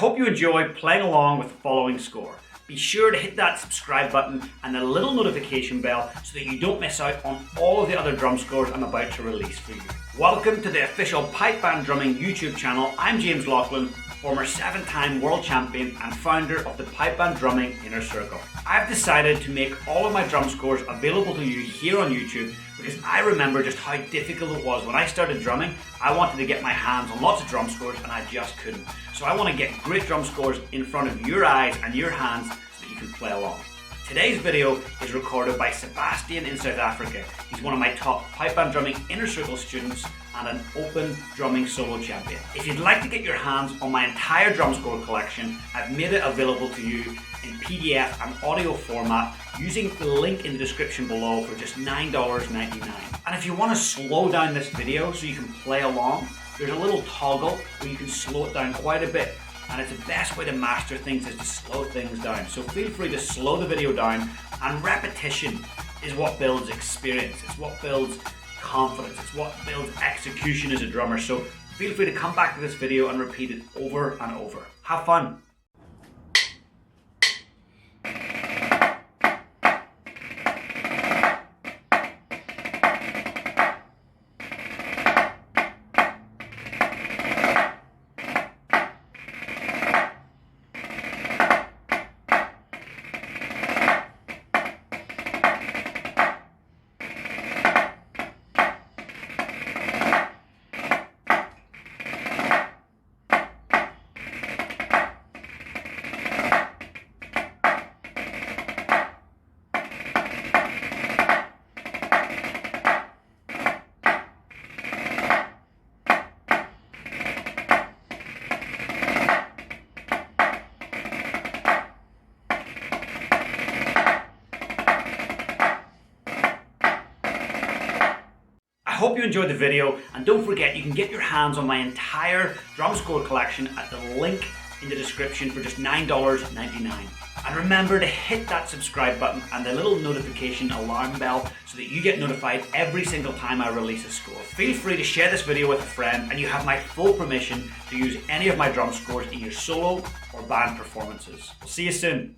hope you enjoy playing along with the following score. Be sure to hit that subscribe button and the little notification bell so that you don't miss out on all of the other drum scores I'm about to release for you. Welcome to the official Pipe Band Drumming YouTube channel. I'm James Laughlin, former 7-time world champion and founder of the Pipe Band Drumming Inner Circle. I've decided to make all of my drum scores available to you here on YouTube because I remember just how difficult it was when I started drumming. I wanted to get my hands on lots of drum scores and I just couldn't. So I want to get great drum scores in front of your eyes and your hands so that you can play along. Today's video is recorded by Sebastian in South Africa. He's one of my top Pipe Band Drumming Inner Circle students and an open drumming solo champion. If you'd like to get your hands on my entire drum score collection, I've made it available to you in PDF and audio format using the link in the description below for just $9.99. And if you want to slow down this video so you can play along, there's a little toggle where you can slow it down quite a bit. And it's the best way to master things is to slow things down. So feel free to slow the video down, and repetition is what builds experience. It's what builds confidence. It's what builds execution as a drummer. So feel free to come back to this video and repeat it over and over. Have fun. I hope you enjoyed the video, and don't forget you can get your hands on my entire drum score collection at the link in the description for just $9.99. And remember to hit that subscribe button and the little notification alarm bell so that you get notified every single time I release a score. Feel free to share this video with a friend and you have my full permission to use any of my drum scores in your solo or band performances. We'll see you soon.